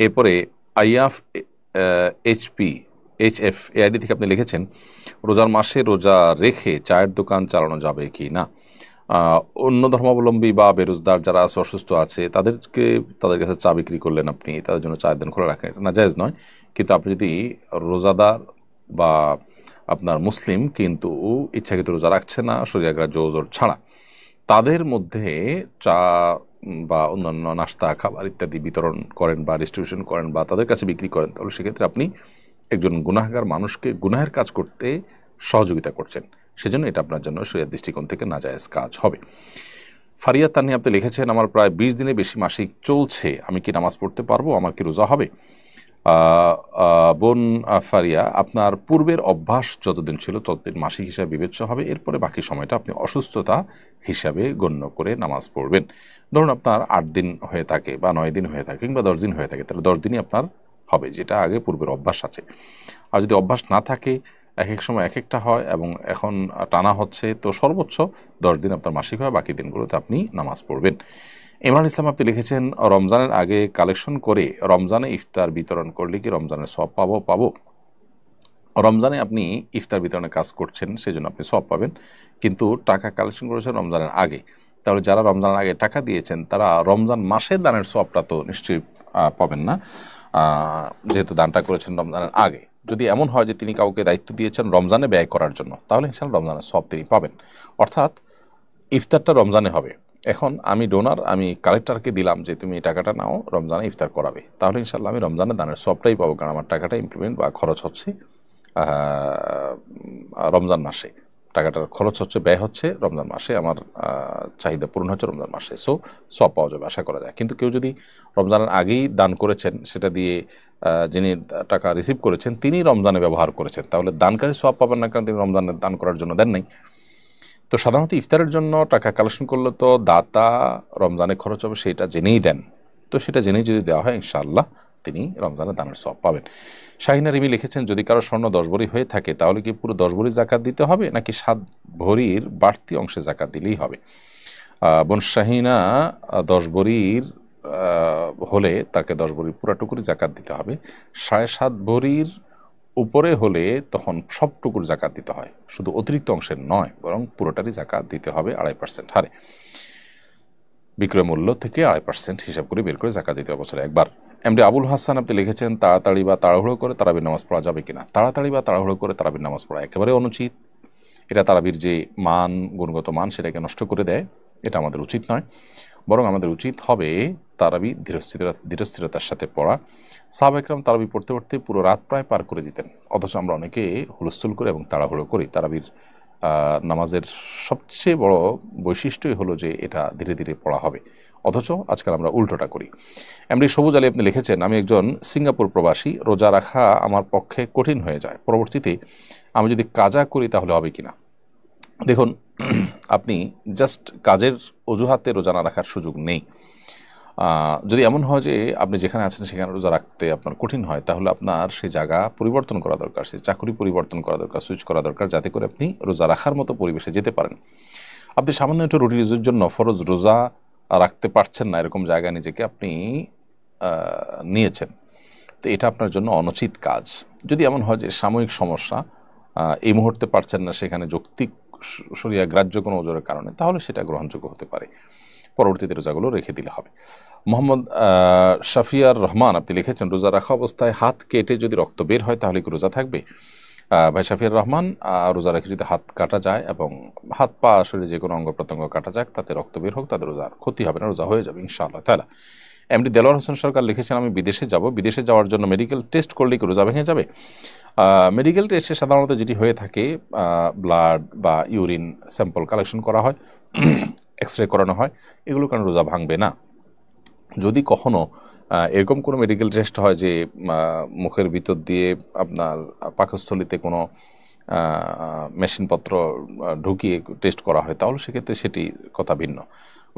এরপরে if HF AID থেকে আপনি লিখেছেন রোজার মাসে রোজা রেখে চায়ের দোকান চালানো যাবে কি না। অন্য ধর্মাবলম্বী বা বেরোজগার যারা আছে, অসুস্থ আছে, তাদের কাছে চা বিক্রি করলেন, আপনি তাদের জন্য চায়ের দোকান খোলা রাখেন, এটা নাজায়েজ নয়। কিন্তু আপনি যদি রোজাদার বা আপনার মুসলিম কিন্তু ইচ্ছাকৃত রোজা রাখছে না শরীয়গ্রাহ্য ওজর ছাড়া, তাদের মধ্যে চা বা অন্যান্য নাস্তা খাবার ইত্যাদি বিতরণ করেন বা ডিস্ট্রিবিউশন করেন বা তাদের কাছে বিক্রি করেন, তাহলে সেক্ষেত্রে আপনি একজন গুনাহগার মানুষকে গুনাহের কাজ করতে সহযোগিতা করছেন। সেজন্য এটা আপনার জন্য শরীয়ত দৃষ্টিকোণ থেকে নাজায়েজ কাজ হবে। ফারিয়া তানি আপনি লিখেছেন আমার প্রায় 20 দিনের বেশি মাসিক চলছে, আমি কি নামাজ পড়তে পারবো, আমার কি রোজা হবে? বোন ফারিয়া, আপনার পূর্বের অভ্যাস যতদিন ছিল ততদিন মাসিক হিসাবে বিবেচ্য হবে, এরপরে বাকি সময়টা আপনি অসুস্থতা হিসাবে গণ্য করে নামাজ পড়বেন। ধরুন আপনার 8 দিন হয়ে থাকে বা 9 দিন হয়ে থাকে কিংবা 10 দিন হয়ে থাকে, তাহলে 10 দিনই আপনার হবে, যেটা আগে পূর্বের অভ্যাস আছে। আর যদি অভ্যাস না থাকে, এক এক সময় এক একটা হয় এবং এখন টানা হচ্ছে, তো সর্বোচ্চ 10 দিন আপনার মাসিক হয়, বাকি দিনগুলোতে আপনি নামাজ পড়বেন। ইমরান ইসলাম আপনি লিখেছেন রমজানের আগে কালেকশন করে রমজানে ইফতার বিতরণ করলে কি রমজানের সওয়াব পাবো? রমজানে আপনি ইফতার বিতরণের কাজ করছেন, সেজন্য আপনি সওয়াব পাবেন, কিন্তু টাকা কালেকশন করেছেন রমজানের আগে, তাহলে যারা রমজানের আগে টাকা দিয়েছেন তারা রমজান মাসের দানের সওয়াবটা তো নিশ্চয়ই পাবেন না, যেহেতু দানটা করেছেন রমজানের আগে। যদি এমন হয় যে তিনি কাউকে দায়িত্ব দিয়েছেন রমজানে ব্যয় করার জন্য, তাহলে ইনশাআল্লাহ রমজানের সওয়াব তিনি পাবেন। অর্থাৎ ইফতারটা রমজানে হবে, এখন আমি ডোনার, আমি কালেক্টরকে দিলাম যে তুমি এই টাকাটা নাও, রমজানে ইফতার করাবে, তাহলে ইনশাআল্লাহ আমি রমজানে দানের সবটাই পাবো, কারণ আমার টাকাটা ইমপ্লিমেন্ট বা খরচ হচ্ছে রমজান মাসে, টাকাটার খরচ হচ্ছে, ব্যয় হচ্ছে রমজান মাসে, আমার চাহিদা পূরণ হচ্ছে রমজান মাসে, সব পাওয়া যাবে আশা করা যায়। কিন্তু কেউ যদি রমজানের আগেই দান করেছেন, সেটা দিয়ে যিনি টাকা রিসিভ করেছেন তিনি রমজানে ব্যবহার করেছেন, তাহলে দানকারী সব পাবেন না, কারণ তিনি রমজানে দান করার জন্য দেন নাই। তো সাধারণত ইফতারের জন্য টাকা কালেকশন করলে তো দাতা রমজানে খরচ হবে সেটা জেনেই দেন, তো সেটা জেনেই যদি দেওয়া হয় ইনশাআল্লাহ তিনি রমজানে দানের সওয়াব পাবেন। শাহিনা রিমি লিখেছেন যদি কারো স্বর্ণ 10 ভরি হয়ে থাকে তাহলে কি পুরো 10 ভরি জাকাত দিতে হবে নাকি 7 ভরির বাড়তি অংশে জাকাত দিলেই হবে? বোন শাহিনা, 10 ভরির হলে তাকে 10 ভরির পুরাটুকুরি জাকাত দিতে হবে, 7.5 ভরির উপরে হলে তখন সবটুকুর জাকাত দিতে হয়, শুধু অতিরিক্ত অংশের নয়, বরং পুরোটারই জাকাত দিতে হবে 2.5% হারে, বিক্রয় মূল্য থেকে 2.5% হিসাব করে বের করে জাকাত দিতে হবে বছরে একবার। এমডি আবুল হাসান আপনি লিখেছেন তাড়াতাড়ি বা তাড়াহুড়ো করে তারাবির নামাজ পড়া যাবে কিনা। তাড়াতাড়ি বা তাড়াহুড়ো করে তারাবির নামাজ পড়া একেবারে অনুচিত, এটা তারাবির যে মান, গুণগত মান, সেটাকে নষ্ট করে দেয়, এটা আমাদের উচিত নয়। বরং আমাদের উচিত হবে তারাবি ধীরস্থিরতার সাথে পড়া। সাহাবা একরাম তারাবি পড়তে পড়তে পুরো রাত প্রায় পার করে দিতেন, অথচ আমরা অনেকে হুলস্থুল করে এবং তাড়াহুড়ো করি। তারাবির নামাজের সবচেয়ে বড় বৈশিষ্ট্যই হলো যে এটা ধীরে ধীরে পড়া হবে, অথচ আজকাল আমরা উল্টোটা করি। এমডি সবুজ আলী আপনি লিখেছেন আমি একজন সিঙ্গাপুর প্রবাসী, রোজা রাখা আমার পক্ষে কঠিন হয়ে যায়, পরবর্তীতে আমি যদি কাজা করি তাহলে হবে কিনা। দেখুন, আপনি জাস্ট কাজের অজুহাতে রোজা না রাখার সুযোগ নেই। যদি এমন হয় যে আপনি যেখানে আছেন সেখানে রোজা রাখতে আপনার কঠিন হয়, তাহলে আপনার সেই জায়গা পরিবর্তন করা দরকার, সেই চাকরি পরিবর্তন করা দরকার, সুইচ করা দরকার, যাতে করে আপনি রোজা রাখার মতো পরিবেশে যেতে পারেন। আপনি সামান্য একটু রুটি রুজির জন্য ফরজ রোজা রাখতে পারছেন না, এরকম জায়গায় নিজেকে আপনি নিয়েছেন, তো এটা আপনার জন্য অনুচিত কাজ। যদি এমন হয় যে সাময়িক সমস্যা, এই মুহূর্তে পারছেন না, সেখানে যৌক্তিক শরিয়া গ্রাহ্য কোনো ওজোরের কারণে, তাহলে সেটা গ্রহণযোগ্য হতে পারে, পরবর্তীতে রোজাগুলো রেখে দিলে হবে। মোহাম্মদ শাফিয়ার রহমান আপনি লিখেছেন রোজা রাখা অবস্থায় হাত কেটে যদি রক্ত বের হয় তাহলে কি রোজা থাকবে? ভাই শাফিয়ার রহমান, রোজা রেখে যদি হাত কাটা যায় এবং হাত পা শরীরে যে কোনো অঙ্গ প্রত্যঙ্গ কাটা যাক, তাতে রক্ত বের হোক, তাদের রোজার ক্ষতি হবে না, রোজা হয়ে যাবে ইনশাআল্লাহ তাআলা। এমডি দেলোয়ার হোসেন সরকার লিখেছেন আমি বিদেশে যাব, বিদেশে যাওয়ার জন্য মেডিকেল টেস্ট করলে কি রোজা ভেঙে যাবে? মেডিকেল টেস্টে সাধারণত যেটি হয়ে থাকে, ব্লাড বা ইউরিন স্যাম্পল কালেকশন করা হয়, এক্স রে করানো হয়, এগুলো কারণে রোজা ভাঙবে না। যদি কখনো এরকম কোনো মেডিকেল টেস্ট হয় যে মুখের ভিতর দিয়ে আপনার পাকস্থলিতে কোনো মেশিনপত্র ঢুকিয়ে টেস্ট করা হয়, তাহলে সেক্ষেত্রে সেটি কথা ভিন্ন।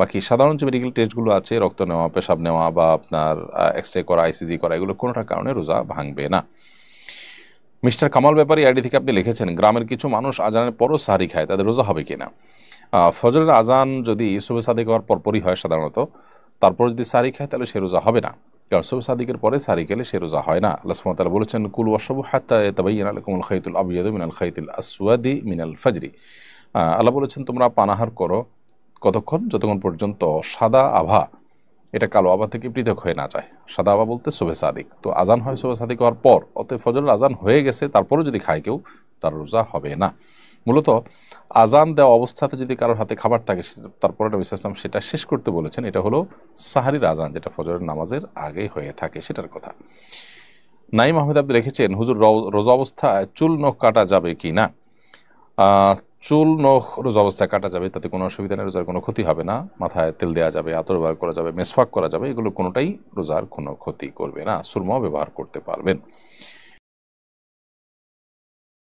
বাকি সাধারণ যে মেডিকেল টেস্টগুলো আছে, রক্ত নেওয়া, পেশাব নেওয়া বা আপনার এক্স রে করা, আইসিজি করা, এগুলো কোনোটার কারণে রোজা ভাঙবে না। মিস্টার কামাল ব্যাপারী আইডি থেকে আপনি লিখেছেন গ্রামের কিছু মানুষ আজানের পরও সাহারি খায়, তাদের রোজা হবে কিনা? ফজরের আজান যদি সুবহ সাদিক হওয়ার পরপরই হয় সাধারণত, তারপর যদি সাহারি খায় তাহলে সে রোজা হবে না। কারণ শুভ সাদিকের পরে সারি খেলে সে রোজা হয় না। আল্লাহ সুবহানাহু ওয়া তাআলা বলেছেন, কুলু ওয়াশরাবু হাত্তা ইয়াতাবাyyানা লাকুমুল খাইতুল আবয়াদু মিনাল খাইতিল আসওয়াদি মিনাল ফাজরি। আল্লাহ বলেছেন, তোমরা পানাহার করো কতক্ষণ? যতক্ষণ পর্যন্ত সাদা আভা এটা কালো আভা থেকে পৃথক হয়ে না যায়। সাদা আভা বলতে শুভে সাদিক, তো আজান হয় শুভে সাদিক হওয়ার পর, অতএব ফজরের আজান হয়ে গেছে তারপরেও যদি খায় কেউ, তার রোজা হবে না। মূলত আজান দেওয়া অবস্থাতে যদি কারোর হাতে খাবার থাকে, তারপরে নবী সাল্লাল্লাহু আলাইহি ওয়াসাল্লাম সেটা শেষ করতে বলেছেন। এটা হলো সাহারির আজান, যেটা ফজরের নামাজের আগে হয়ে থাকে, সেটার কথা। নাইম আহমেদ আব্দুল লিখেছেন, হুজুর রোজা অবস্থায় চুল নখ কাটা যাবে কি না? চুল নখ রোজা অবস্থায় কাটা যাবে, তাতে কোনো অসুবিধা নেই, রোজার কোনো ক্ষতি হবে না। মাথায় তেল দেওয়া যাবে, আতর ব্যবহার করা যাবে, মেসওয়াক করা যাবে, এগুলো কোনোটাই রোজার কোনো ক্ষতি করবে না। সুরমাও ব্যবহার করতে পারবেন।